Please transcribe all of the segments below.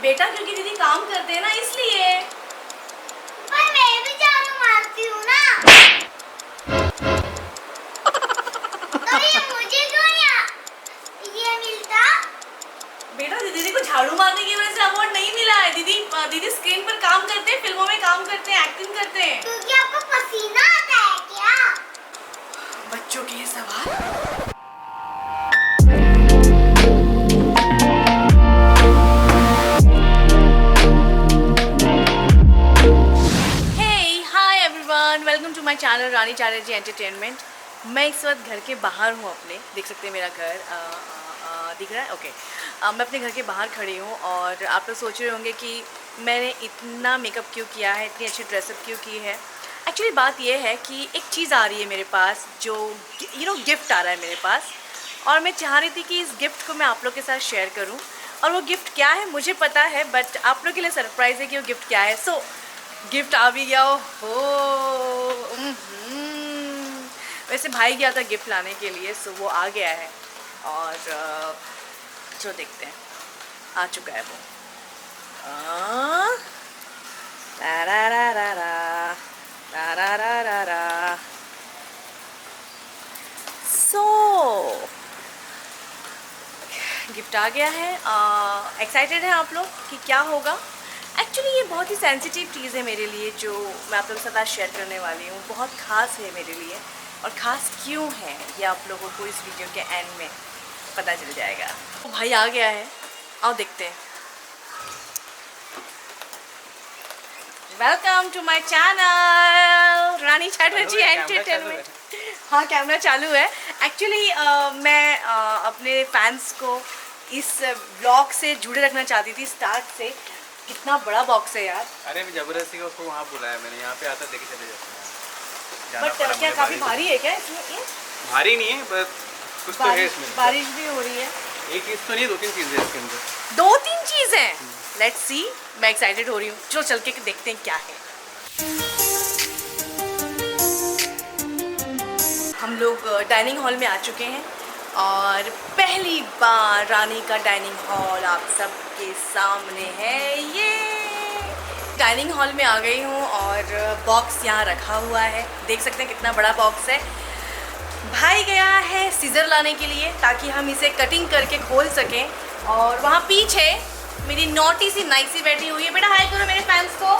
बेटा क्योंकि दीदी काम करते हैं ना इसलिए। पर मैं भी झाड़ू मारती हूँ ना। तो ये मुझे क्यों ये मिलता? बेटा दीदी को झाड़ू मारने की वजह से अवार्ड नहीं मिला है। दीदी स्क्रीन पर काम करते हैं, फिल्मों में काम करते हैं, एक्टिंग करते हैं। क्योंकि आपको पसीना आता है क्या? बच्चों के ये सवाल। Welcome to my channel Rani Chatterjee entertainment. मैं इस वक्त घर के बाहर हूँ अपने, देख सकते हैं मेरा घर दिख रहा है। ओके मैं अपने घर के बाहर खड़ी हूँ और आप लोग सोच रहे होंगे कि मैंने इतना मेकअप क्यों किया है, इतनी अच्छी ड्रेसअप क्यों की है। एक्चुअली बात यह है कि एक चीज़ आ रही है मेरे पास, जो गिफ्ट आ रहा है मेरे पास, और मैं चाह रही थी कि इस गिफ्ट को मैं आप लोग के साथ शेयर करूँ। और वो गिफ्ट क्या है मुझे पता है, बट आप लोग के लिए सरप्राइज़ है कि वो गिफ्ट क्या है। सो गिफ्ट आ भी गया हो। वैसे भाई गया था गिफ्ट लाने के लिए, सो वो आ गया है और जो देखते हैं आ चुका है वो। सो गिफ्ट आ गया है। एक्साइटेड हैं आप लोग कि क्या होगा। एक्चुअली ये बहुत ही सेंसिटिव चीज़ है मेरे लिए, जो मैं आप लोगों के साथ शेयर करने वाली हूँ। बहुत ख़ास है मेरे लिए, और ख़ास क्यों है ये आप लोगों को इस वीडियो के एंड में पता चल जाएगा। तो भाई आ गया है, आओ देखते हैं। Welcome to my channel Rani Chatterjee entertainment. हाँ कैमरा चालू है। एक्चुअली मैं अपने फैंस को इस ब्लॉग से जुड़े रखना चाहती थी स्टार्ट से। कितना बड़ा बॉक्स है यार। अरे जबरदस्ती उसको वहाँ बुलाया मैंने, यहाँ पे आता देखे चले जाते हैं। बट क्या काफी भारी है क्या इसमें? ये भारी नहीं है, बस कुछ तो है इसमें। बारिश भी हो रही है। एक चीज तो नहीं, दो तीन चीजें इसके अंदर। दो तीन चीजें। लेट्स सी, मैं एक्साइटेड हो रही हूँ। चलो चल के देखते हैं क्या है। हम लोग डाइनिंग हॉल में आ चुके हैं और पहली बार रानी का डाइनिंग हॉल आप सबके सामने है। ये डाइनिंग हॉल में आ गई हूँ और बॉक्स यहाँ रखा हुआ है, देख सकते हैं कितना बड़ा बॉक्स है। भाई गया है सीजर लाने के लिए ताकि हम इसे कटिंग करके खोल सकें। और वहाँ पीछे मेरी नोटी सी नाइसी बैठी हुई है। बेटा हाय करो मेरे फैंस को।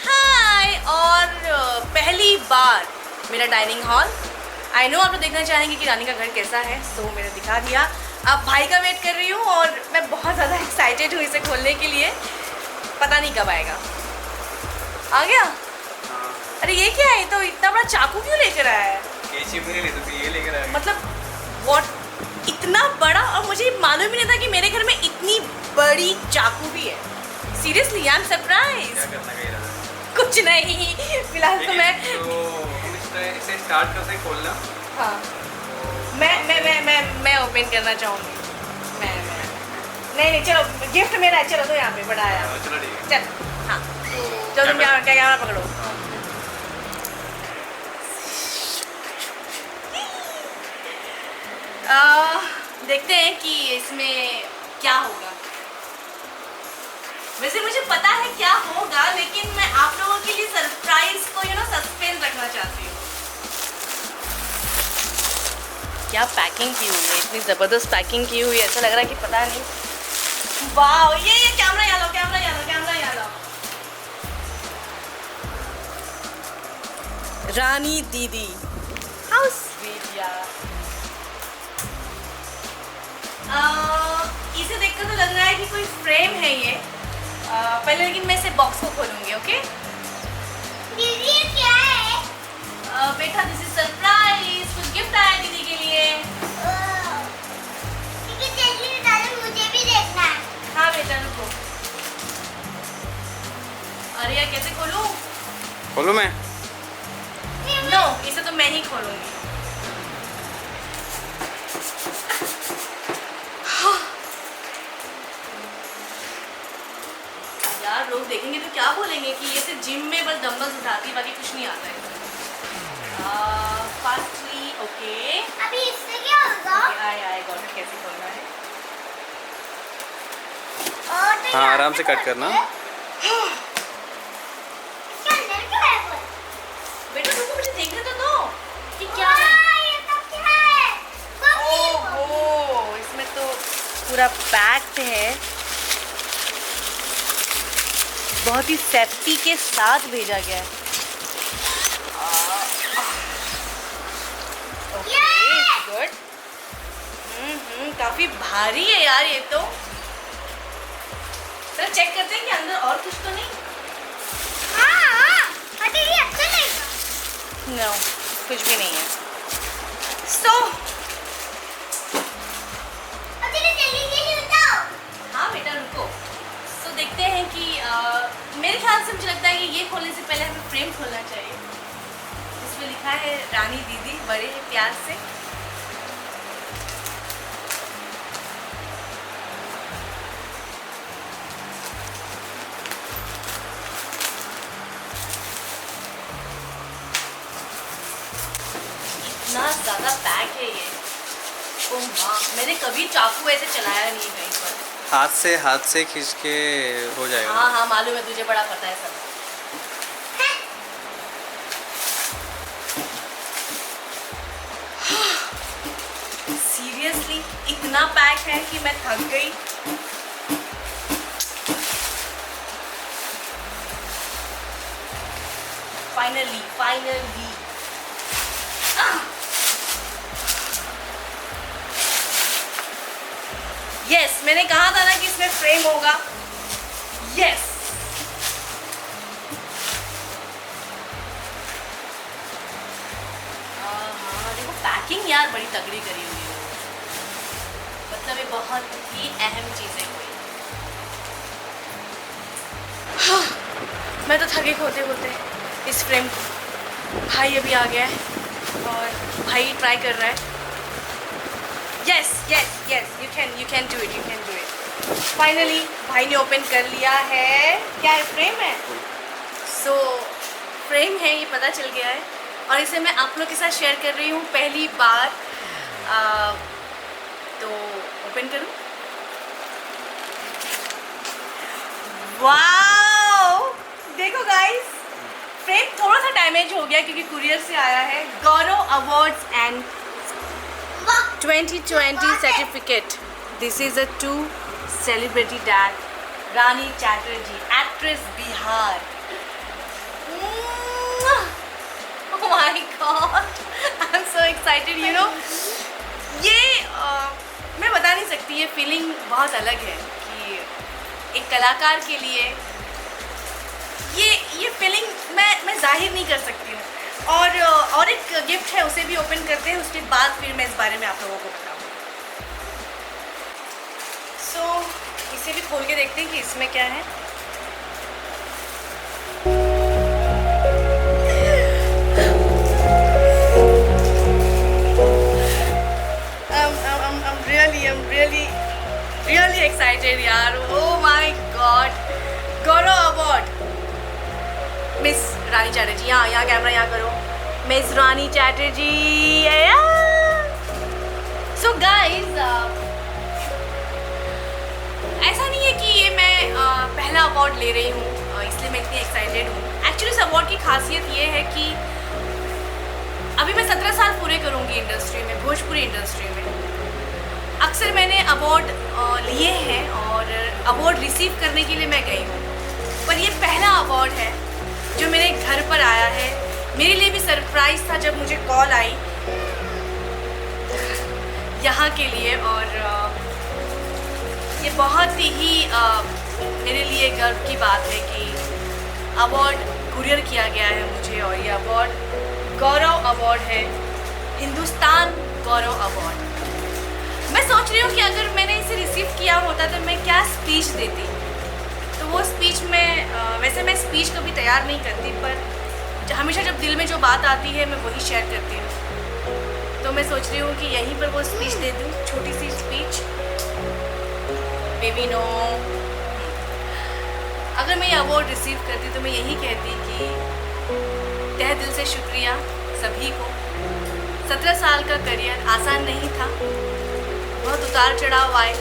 हाय। और पहली बार मेरा डाइनिंग हॉल। आई नो आप लोग देखना चाहेंगे कि रानी का घर कैसा है, सो मैंने दिखा दिया। अब भाई का वेट कर रही हूँ और मैं बहुत ज़्यादा एक्साइटेड हूँ इसे खोलने के लिए। पता नहीं कब आएगा। आ गया? अरे ये क्या है? तो इतना बड़ा चाकू क्यों लेकर आया है? कैंची भी नहीं ले सकती, ये लेकर आया। मतलब व्हाट, इतना बड़ा? और मुझे मालूम ही नहीं था कि मेरे घर में इतनी बड़ी चाकू भी है। Seriously I am surprise. क्या करना कह रहा है? कुछ नहीं, फिलहाल तो मैं इसे स्टार्ट करते हैं खोलना। हाँ मैं ओपन करना चाहूँगी। मैं नहीं चलो गिफ्ट मेरा है। चलो तो यहाँ पे बड़ा आया। चलो ठीक है। चल हाँ चलो तुम कैमरा पकड़ो। देखते हैं कि इसमें क्या होगा। वैसे मुझे पता है क्या होगा, लेकिन मैं आप लोगों के लिए सरप्राइज को सस्पेंस रखना चाहती हूँ। क्या पैकिंग की हुई है, इतनी ज़बरदस्त पैकिंग की हुई है, ऐसा लग रहा है कि पता नहीं। वाह, ये कैमरा यहाँ लो, कैमरा यहाँ लो, कैमरा यहाँ लो। रानी दीदी, हाउ स्वीट यार। इसे देखकर तो लग रहा है कि कोई फ्रेम है ये। पहले लेकिन मैं इसे बॉक्स को खोलूंगी। ओके दीदी ये क्या है? बेटा दिस इज सरप्राइज, कुछ गिफ्ट आया दीदी के लिए। ठीक है चलिए दादी, मुझे भी देखना है। हाँ बेटा रुको। अरे यार कैसे खोलूं? खोलूं मैं? नो, इसे तो मैं ही खोलूंगी। यार लोग देखेंगे तो क्या बोलेंगे कि ये सिर्फ जिम में बस डंबल्स उठाती है, बाकी कुछ नहीं आता है। Fastly okay. अभी इससे क्या होगा? आए गॉट, कैसे खोलना है? हाँ आराम से कट करना। इसके अंदर क्या है पर? बेटा रुको, मुझे देखने तो दो कि क्या है। ये तो क्या है? ओहो, इसमें तो पूरा पैक्ड है, बहुत ही सेफ्टी के साथ भेजा गया है। Okay good. काफी भारी है यार ये तो। चलो चेक करते हैं कि अंदर और कुछ तो नहीं। हाँ, अरे ये अच्छा नहीं था। नो, कुछ भी नहीं है। सो अरे जल्दी जल्दी बताओ। हाँ बेटा रुको। सो देखते हैं कि मेरे ख्याल से मुझे लगता है कि ये खोलने से पहले हमें फ्रेम खोलना चाहिए। इसमें लिखा है रानी दीदी बड़े प्यार से। इतना ज़्यादा पैक है ये। ओ माँ, मैंने कभी चाकू ऐसे चलाया नहीं कहीं पर। हाथ से खींच के हो जाएगा। हाँ हाँ मालूम है, तुझे बड़ा पता है सब। सीरियसली इतना पैक है कि मैं थक गई। फाइनली यस, मैंने कहा था ना कि इसमें फ्रेम होगा। यस हाँ, देखो पैकिंग यार बड़ी तगड़ी करी हुई है। मतलब ये बहुत ही अहम चीज़ें हुई। हाँ, मैं तो थकी खोते खोते इस फ्रेम को। भाई अभी आ गया है और भाई ट्राई कर रहा है। Yes yes yes, you can do it. Finally भाई ने ओपन कर लिया है। क्या है? फ्रेम है। सो फ्रेम है, ये पता चल गया है और इसे मैं आप लोग के साथ शेयर कर रही हूँ पहली बार। तो ओपन करूँ। वाओ, देखो गाइस, फ्रेम थोड़ा सा डैमेज हो गया क्योंकि कुरियर से आया है। गौरव awards and 2020 certificate. This is a to celebrity dad, Rani Chatterjee, actress Bihar. Oh my God, I'm so excited. You know, ये मैं बता नहीं सकती, ये फीलिंग बहुत अलग है कि एक कलाकार के लिए ये फीलिंग मैं जाहिर नहीं कर सकती हूँ। और एक गिफ्ट है, उसे भी ओपन करते हैं, उसके बाद फिर मैं इस बारे में आप लोगों को बताऊँगी। सो इसे भी खोल के देखते हैं कि इसमें क्या है। I'm really excited यार। Oh my God, Gaurav award miss Rani Chatterjee. यहाँ कैमरा यहाँ करो। Miss Rani Chatterjee. So guys, ऐसा नहीं है कि ये मैं पहला अवार्ड ले रही हूँ इसलिए मैं इतनी एक्साइटेड हूँ। एक्चुअली इस अवार्ड की खासियत ये है कि अभी मैं 17 साल पूरे करूँगी इंडस्ट्री में, भोजपुरी इंडस्ट्री में। अक्सर मैंने अवार्ड लिए हैं और अवार्ड रिसीव करने के लिए मैं गई हूँ, पर ये पहला अवार्ड है जो मेरे घर पर आया है। मेरे लिए भी सरप्राइज़ था जब मुझे कॉल आई यहाँ के लिए, और ये बहुत ही मेरे लिए गर्व की बात है कि अवार्ड कुरियर किया गया है मुझे, और ये अवार्ड गौरव अवार्ड है, हिंदुस्तान गौरव अवार्ड। मैं सोच रही हूँ कि अगर मैंने इसे रिसीव किया होता तो मैं क्या स्पीच देती। तो वो स्पीच में वैसे मैं स्पीच कभी तैयार नहीं करती, पर हमेशा जब दिल में जो बात आती है मैं वही शेयर करती हूँ। तो मैं सोच रही हूँ कि यहीं पर वो स्पीच दे दूँ, छोटी सी स्पीच। बेबी नो, अगर मैं ये अवार्ड रिसीव करती तो मैं यही कहती कि तहे दिल से शुक्रिया सभी को। 17 साल का करियर आसान नहीं था, बहुत उतार चढ़ाव आए,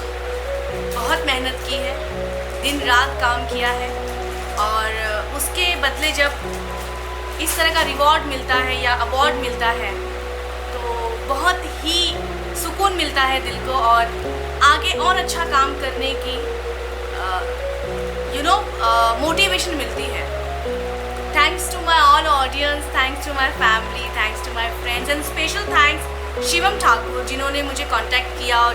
बहुत मेहनत की है, दिन रात काम किया है और उसके बदले जब इस तरह का रिवॉर्ड मिलता है या अवार्ड मिलता है तो बहुत ही सुकून मिलता है दिल को और आगे और अच्छा काम करने की मोटिवेशन मिलती है। Thanks to my all audience, thanks to my family, thanks to my friends and special thanks Shivam Thakur जिन्होंने मुझे कांटेक्ट किया और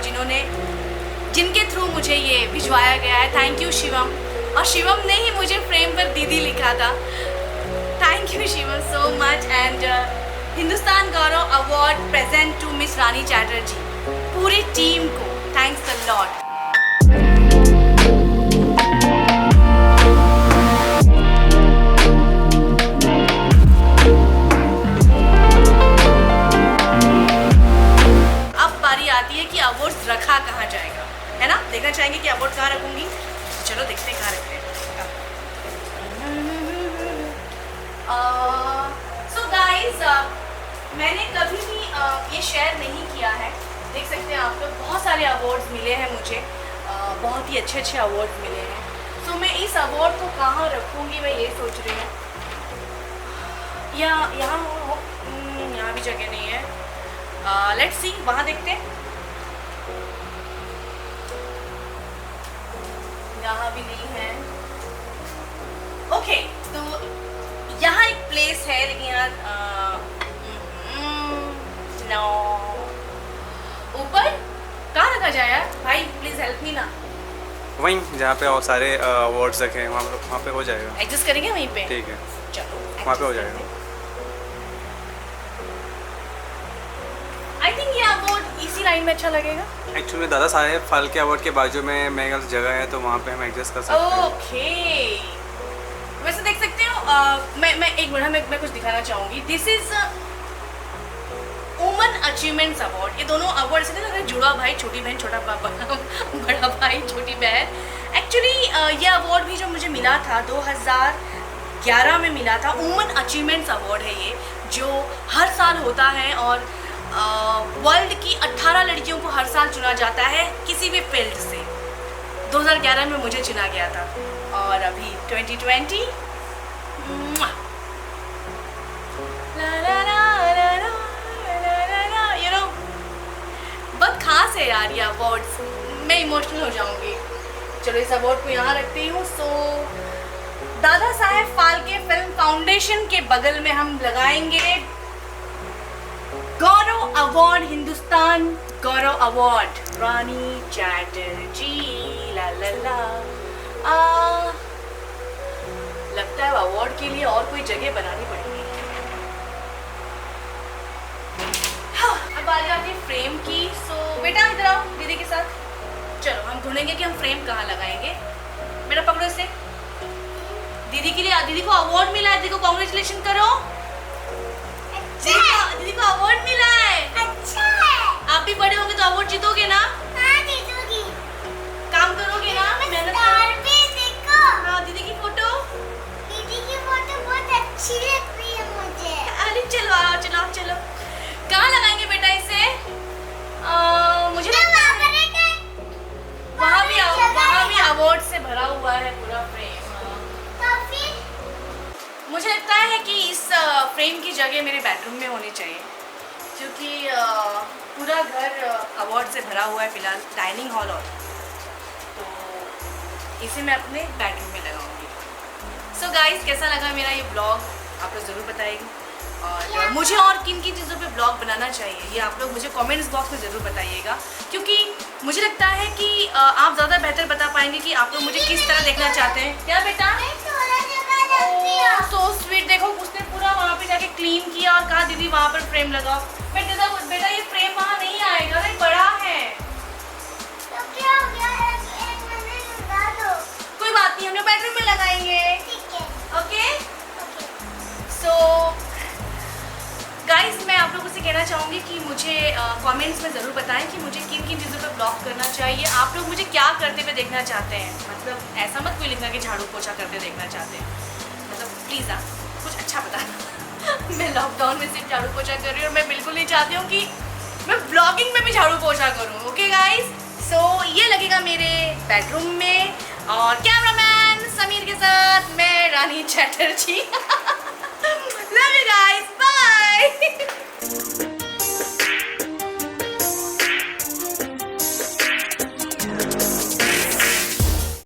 जिनके थ्रू मुझे ये भिजवाया गया है। Thank you Shivam. और शिवम ने ही मुझे फ्रेम पर दीदी लिखा था। Thank you Shivam so much. And Hindustan Gaurav award present to miss Rani Chatterjee, पूरी टीम को थैंक्स अ लॉट। आती है कि अवार्ड्स रखा कहाँ जाएगा, है ना? देखना चाहेंगे कि अवार्ड कहाँ रखूंगी। चलो देखते हैं कहाँ रखते हैं। सो गाइस, मैंने कभी भी ये शेयर नहीं किया है। देख सकते हैं आप लोग, बहुत सारे अवार्ड्स मिले हैं मुझे, बहुत ही अच्छे अच्छे अवार्ड्स मिले हैं। सो मैं इस अवार्ड को कहाँ रखूँगी मैं ये सोच रही हूँ। यहाँ भी जगह नहीं है। लेट्स सी, वहाँ देखते हैं। यहाँ भी नहीं है। ओके, तो यहाँ एक प्लेस है लेकिन यहाँ नो, ऊपर कहाँ रखा जाए यार? भाई प्लीज हेल्प मी ना। वहीं जहाँ पे और सारे अवार्ड्स रखे हैं वहाँ पे हो जाएगा। एडजस्ट करेंगे वहीं पे? ठीक है, चलो वहाँ पे हो जाएगा। आई थिंक ये अवार्ड इसी लाइन में अच्छा लगेगा। एक्चुअली में दादा साहेब फाल्के अवार्ड के बाजू में मेरे जगह है तो वहाँ पे हम एडजस्ट कर सकते हैं। ओके, वैसे देख सकते हो। मैं एक मिनट मैं कुछ दिखाना चाहूँगी। This is woman achievements award. ये दोनों अवार्ड से ना जुड़ा भाई, छोटी बहन छोटा पापा, बड़ा भाई छोटी बहन। एक्चुअली ये अवार्ड भी जो मुझे मिला था 2011 में मिला था। वुमन अचीवमेंट्स अवार्ड है ये, जो हर साल होता है और वर्ल्ड की 18 लड़कियों को हर साल चुना जाता है किसी भी फील्ड से। 2011 में मुझे चुना गया था और अभी 2020 बहुत खास है यार ये अवार्ड्स। मैं इमोशनल हो जाऊंगी। चलो इस अवार्ड को यहाँ रखती हूँ। सो दादा साहेब फाल्के फिल्म फाउंडेशन के बगल में हम लगाएंगे गौरव अवार्ड, हिंदुस्तान गौरव अवार्ड रानी चैटर्जी। ला ला ला। लगता है अवार्ड के लिए और कोई जगह बनानी पड़ेगी। हाँ, अब आ जाती है फ्रेम की। सो बेटा इधर आओ दीदी के साथ। चलो हम ढूंढेंगे कि हम फ्रेम कहाँ लगाएंगे। बेटा पकड़ो इसे। दीदी के लिए, दीदी को अवार्ड मिला है। दीदी को कॉन्ग्रेचुलेशन करो। दीदी को अवार्ड मिला है। अच्छा है। आप भी बड़े होंगे तो अवार्ड जीतोगे ना? हाँ जीतूंगी। काम करोगे ना? मेहनत भी देखो। हाँ, दीदी की फोटो। दीदी की फोटो बहुत अच्छी लग रही है मुझे। अरे चलो आओ, चलो चलो। कहाँ लगाएंगे बेटा इसे? मुझे वहाँ भी अवार्ड से भरा हुआ है पूरा फ्रेम। मुझे लगता है कि इस फ्रेम की जगह मेरे बेडरूम में होनी चाहिए, क्योंकि पूरा घर अवार्ड से भरा हुआ है फिलहाल, डाइनिंग हॉल और, तो इसे मैं अपने बेडरूम में लगाऊंगी। सो गाइस, कैसा लगा मेरा ये ब्लॉग आप लोग ज़रूर बताइएगा। और मुझे और किन किन चीज़ों पे ब्लॉग बनाना चाहिए ये आप लोग मुझे कमेंट्स बॉक्स में ज़रूर बताइएगा, क्योंकि मुझे लगता है कि आप ज़्यादा बेहतर बता पाएंगे कि आप लोग मुझे किस तरह देखना चाहते हैं। क्या बेटा? So sweet. देखो उसने पूरा वहाँ पे जाके क्लीन किया और कहा दीदी वहाँ पर फ्रेम लगाओ। बेटा ये फ्रेम वहाँ नहीं आएगा, ये बड़ा है। तो क्या हो गया? एक मिनट लगा दो। कोई बात नहीं, हम लोग बेडरूम में लगाएंगे। ठीक है। ओके। सो गाइस, मैं आप लोगों से कहना चाहूँगी कि मुझे कमेंट्स में ज़रूर बताएं कि मुझे किन किन चीज़ों पर ब्लॉग करना चाहिए। आप लोग मुझे क्या करते हुए देखना चाहते हैं। मतलब ऐसा मत कोई लिखना कि झाड़ू पोछा करते देखना चाहते हैं। मतलब प्लीज़ कुछ अच्छा बताना। मैं लॉकडाउन में सिर्फ झाड़ू पोछा कर रही हूँ और मैं बिल्कुल नहीं चाहती हूँ कि मैं ब्लॉगिंग में भी झाड़ू पोछा करूँ। ओके गाइस, सो ये लगेगा मेरे बेडरूम में और क्या रानी चैटर्जी